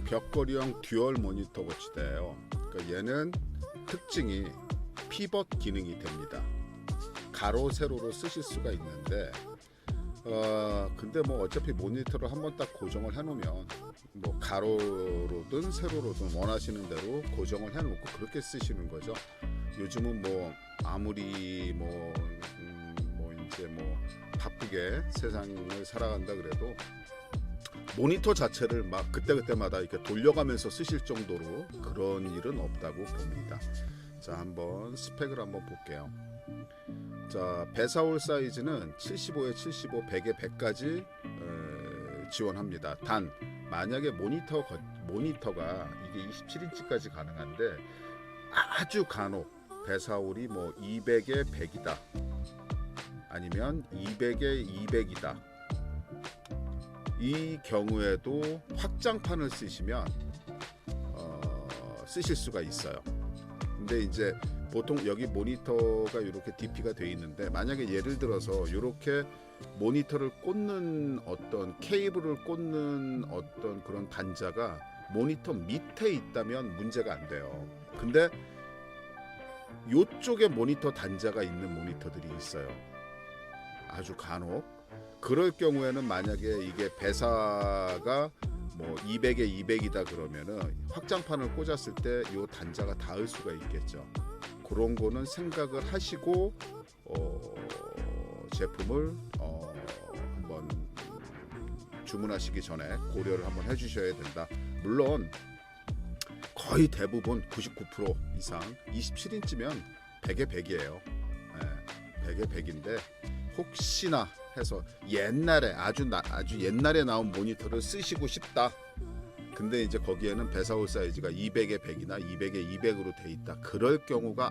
벽걸이형 듀얼 모니터 거치대예요. 그러니까 얘는 특징이 피벗 기능이 됩니다. 가로 세로로 쓰실 수가 있는데 근데 뭐 어차피 모니터를 한번 딱 고정을 해놓으면 뭐 가로로든 세로로든 원하시는 대로 고정을 해놓고 그렇게 쓰시는 거죠. 요즘은 뭐 아무리 뭐 이제 뭐 바쁘게 세상을 살아간다 그래도 모니터 자체를 막 그때그때마다 이렇게 돌려가면서 쓰실 정도로 그런 일은 없다고 봅니다. 자, 한번 스펙을 한번 볼게요. 자, 배사올 사이즈는 75에 75, 100에 100까지 지원합니다. 단 만약에 모니터가 이게 27인치까지 가능한데 아주 간혹 배사올이 뭐 200에 100이다 아니면 200에 200이다 이 경우에도 확장판을 쓰시면 쓰실 수가 있어요. 근데 이제 보통 여기 모니터가 이렇게 DP가 돼 있는데 만약에 예를 들어서 이렇게 모니터를 꽂는 어떤 케이블을 꽂는 어떤 그런 단자가 모니터 밑에 있다면 문제가 안 돼요. 근데 이쪽에 모니터 단자가 있는 모니터들이 있어요. 아주 간혹. 그럴 경우에는 만약에 이게 배사가 뭐 200에 200이다 그러면은 확장판을 꽂았을 때 이 단자가 닿을 수가 있겠죠. 그런 거는 생각을 하시고 제품을 한번 주문하시기 전에 고려를 한번 해주셔야 된다. 물론 거의 대부분 99% 이상 27인치면 100에 100이에요. 100에 100인데 혹시나 해서 옛날에 아주 옛날에 나온 모니터를 쓰시고 싶다. 근데 이제 거기에는 배사올 사이즈가 200에 100이나 200에 200으로 돼 있다. 그럴 경우가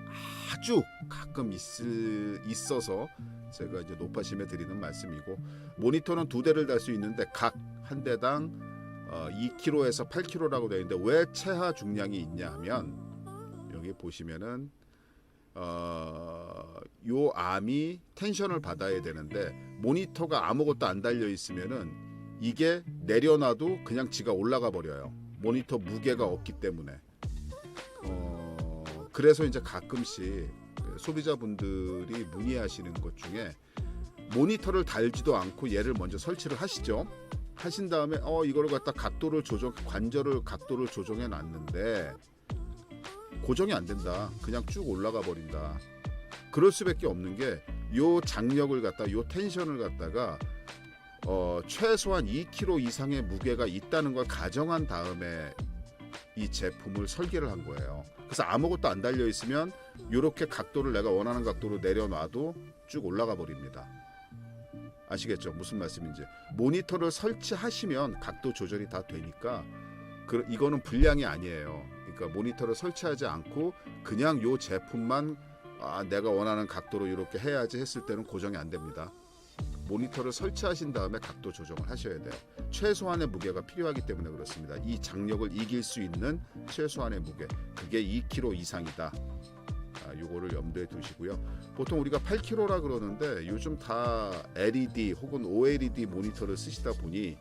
아주 가끔 있어서 제가 이제 높아심에 드리는 말씀이고, 모니터는 두 대를 달 수 있는데 각 한 대당 2kg에서 8kg라고 되어 있는데 왜 최하 중량이 있냐 하면 여기 보시면은 요 암이 텐션을 받아야 되는데 모니터가 아무것도 안 달려 있으면은 이게 내려놔도 그냥 지가 올라가 버려요. 모니터 무게가 없기 때문에. 그래서 이제 가끔씩 소비자분들이 문의하시는 것 중에 모니터를 달지도 않고 얘를 먼저 설치를 하시죠. 하신 다음에 이거를 갖다 관절을 각도를 조정해 놨는데 고정이 안 된다. 그냥 쭉 올라가 버린다. 그럴 수밖에 없는 게 요 장력을 갖다 요 텐션을 갖다가 최소한 2kg 이상의 무게가 있다는 걸 가정한 다음에 이 제품을 설계를 한 거예요. 그래서 아무것도 안 달려 있으면 이렇게 각도를 내가 원하는 각도로 내려놔도 쭉 올라가 버립니다. 아시겠죠? 무슨 말씀인지. 모니터를 설치하시면 각도 조절이 다 되니까 이거는 불량이 아니에요. 그러니까 모니터를 설치하지 않고 그냥 요 제품만 내가 원하는 각도로 이렇게 해야지 했을 때는 고정이 안 됩니다. 모니터를 설치하신 다음에 각도 조정을 하셔야 돼요. 최소한의 무게가 필요하기 때문에 그렇습니다. 이 장력을 이길 수 있는 최소한의 무게, 그게 2kg 이상이다. 요거를 염두에 두시고요. 보통 우리가 8kg라 그러는데 요즘 다 LED 혹은 OLED 모니터를 쓰시다 보니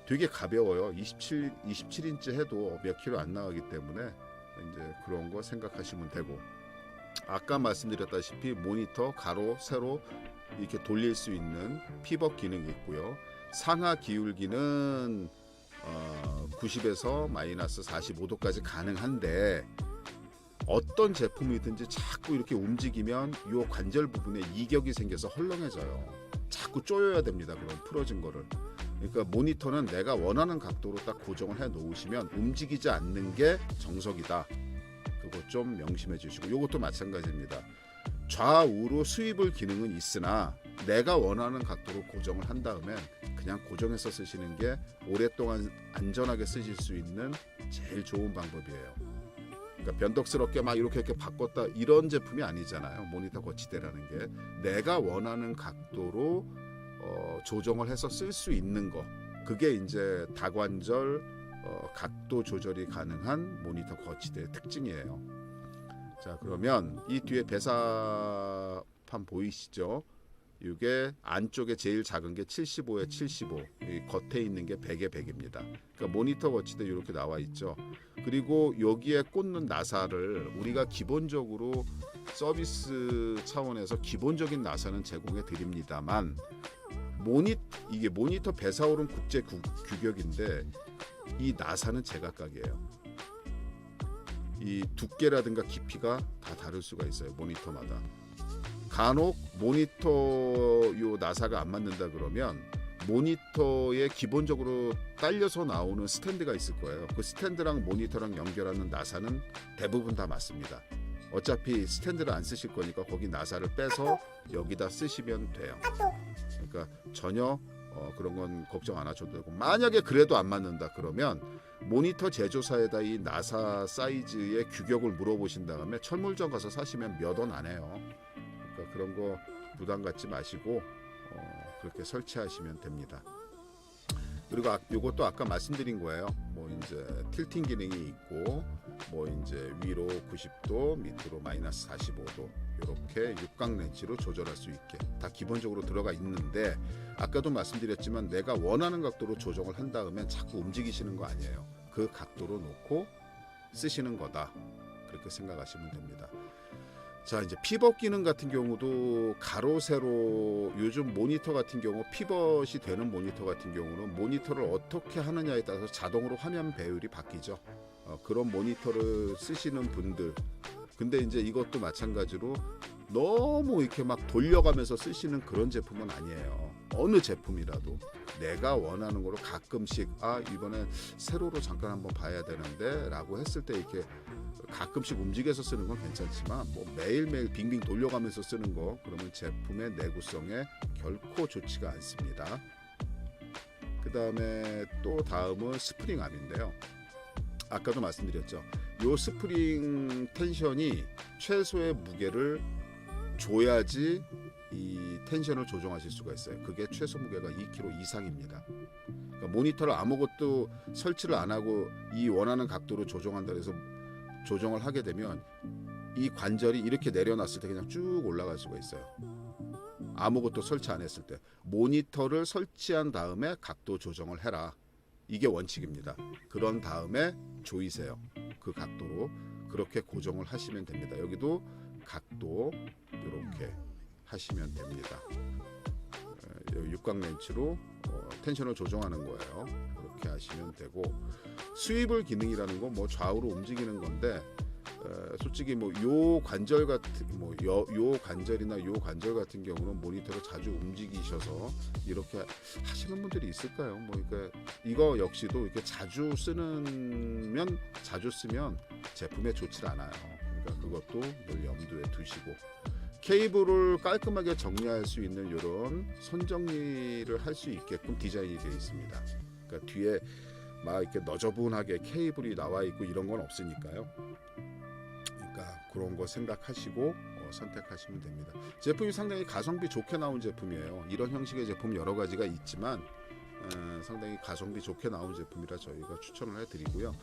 되게 가벼워요. 27인치 해도 몇 킬로 안 나가기 때문에 이제 그런 거 생각하시면 되고, 아까 말씀드렸다시피 모니터 가로 세로 이렇게 돌릴 수 있는 피벗 기능이 있고요. 상하 기울기는 90에서 마이너스 45도까지 가능한데 어떤 제품이든지 자꾸 이렇게 움직이면 이 관절 부분에 이격이 생겨서 헐렁해져요. 자꾸 조여야 됩니다. 그럼 풀어진 거를. 그러니까 모니터는 내가 원하는 각도로 딱 고정을 해 놓으시면 움직이지 않는 게 정석이다. 그거 좀 명심해 주시고, 이것도 마찬가지입니다. 좌우로 스위블 기능은 있으나 내가 원하는 각도로 고정을 한 다음에 그냥 고정해서 쓰시는 게 오랫동안 안전하게 쓰실 수 있는 제일 좋은 방법이에요. 그러니까 변덕스럽게 막 이렇게 바꿨다 이런 제품이 아니잖아요. 모니터 거치대라는 게 내가 원하는 각도로 조정을 해서 쓸 수 있는 거, 그게 이제 다관절 각도 조절이 가능한 모니터 거치대의 특징이에요. 자, 그러면 이 뒤에 배사판 보이시죠? 이게 안쪽에 제일 작은 게 75에 75, 이 겉에 있는 게 100에 100입니다. 그러니까 모니터 워치도 이렇게 나와 있죠. 그리고 여기에 꽂는 나사를 우리가 기본적으로 서비스 차원에서 기본적인 나사는 제공해 드립니다만 이게 모니터 배사오름 국제 규격인데 이 나사는 제각각이에요. 이 두께라든가 깊이가 다 다를 수가 있어요. 모니터마다. 간혹 모니터 요 나사가 안 맞는다 그러면 모니터에 기본적으로 딸려서 나오는 스탠드가 있을 거예요. 그 스탠드랑 모니터랑 연결하는 나사는 대부분 다 맞습니다. 어차피 스탠드를 안 쓰실 거니까 거기 나사를 빼서 여기다 쓰시면 돼요. 그러니까 전혀 그런 건 걱정 안 하셔도 되고, 만약에 그래도 안 맞는다 그러면 모니터 제조사에다 이 나사 사이즈의 규격을 물어보신 다음에 철물점 가서 사시면 몇 원 안 해요. 그러니까 그런 거 부담 갖지 마시고 그렇게 설치하시면 됩니다. 그리고 이것도 아까 말씀드린 거예요. 뭐 이제 틸팅 기능이 있고, 뭐 이제 위로 90도, 밑으로 마이너스 45도 이렇게 육각 렌치로 조절할 수 있게 다 기본적으로 들어가 있는데, 아까도 말씀드렸지만 내가 원하는 각도로 조정을 한 다음에 자꾸 움직이시는 거 아니에요. 그 각도로 놓고 쓰시는 거다. 그렇게 생각하시면 됩니다. 자, 이제 피벗 기능 같은 경우도 가로 세로, 요즘 모니터 같은 경우 피벗이 되는 모니터 같은 경우는 모니터를 어떻게 하느냐에 따라서 자동으로 화면 배율이 바뀌죠. 그런 모니터를 쓰시는 분들, 근데 이제 이것도 마찬가지로 너무 이렇게 막 돌려가면서 쓰시는 그런 제품은 아니에요. 어느 제품이라도 내가 원하는 거로 가끔씩 이번에 세로로 잠깐 한번 봐야 되는데 라고 했을 때 이렇게 가끔씩 움직여서 쓰는 건 괜찮지만, 뭐 매일매일 빙빙 돌려가면서 쓰는 거, 그러면 제품의 내구성에 결코 좋지가 않습니다. 그 다음에 또 다음은 스프링암인데요. 아까도 말씀드렸죠. 요 스프링 텐션이 최소의 무게를 줘야지 이 텐션을 조정하실 수가 있어요. 그게 최소 무게가 2kg 이상입니다. 그러니까 모니터를 아무것도 설치를 안 하고 이 원하는 각도로 조정한다 해서 조정을 하게 되면 이 관절이 이렇게 내려놨을 때 그냥 쭉 올라갈 수가 있어요. 아무것도 설치 안 했을 때. 모니터를 설치한 다음에 각도 조정을 해라. 이게 원칙입니다. 그런 다음에 조이세요. 그 각도로 그렇게 고정을 하시면 됩니다. 여기도 각도 이렇게 하시면 됩니다. 육각 렌치로 텐션을 조정하는 거예요. 그렇게 하시면 되고, 스위블 기능이라는 건 뭐 좌우로 움직이는 건데, 솔직히 뭐 요 관절 같은 요 관절이나 요 관절 같은 경우는 모니터를 자주 움직이셔서 이렇게 하시는 분들이 있을까요? 뭐 이거 역시도 이렇게 자주 쓰면 제품에 좋지 않아요. 그러니까 그것도 늘 염두에 두시고, 케이블을 깔끔하게 정리할 수 있는 이런 손 정리를 할 수 있게끔 디자인이 되어 있습니다. 그러니까 뒤에 막 이렇게 너저분하게 케이블이 나와 있고 이런 건 없으니까요. 그러니까 그런 거 생각하시고 선택하시면 됩니다. 제품이 상당히 가성비 좋게 나온 제품이에요. 이런 형식의 제품 여러 가지가 있지만 상당히 가성비 좋게 나온 제품이라 저희가 추천을 해드리고요.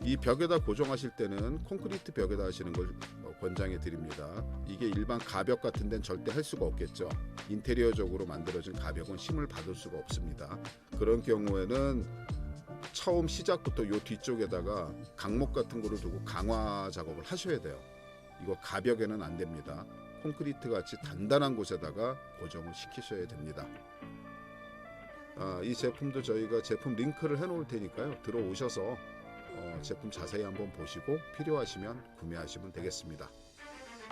이 벽에다 고정하실 때는 콘크리트 벽에다 하시는 걸 권장해 드립니다. 이게 일반 가벽 같은 데는 절대 할 수가 없겠죠. 인테리어적으로 만들어진 가벽은 힘을 받을 수가 없습니다. 그런 경우에는 처음 시작부터 요 뒤쪽에다가 강목 같은 거를 두고 강화 작업을 하셔야 돼요. 이거 가벽에는 안 됩니다. 콘크리트 같이 단단한 곳에다가 고정을 시키셔야 됩니다. 이 제품도 저희가 제품 링크를 해 놓을 테니까요. 들어오셔서 제품 자세히 한번 보시고 필요하시면 구매하시면 되겠습니다.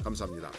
감사합니다.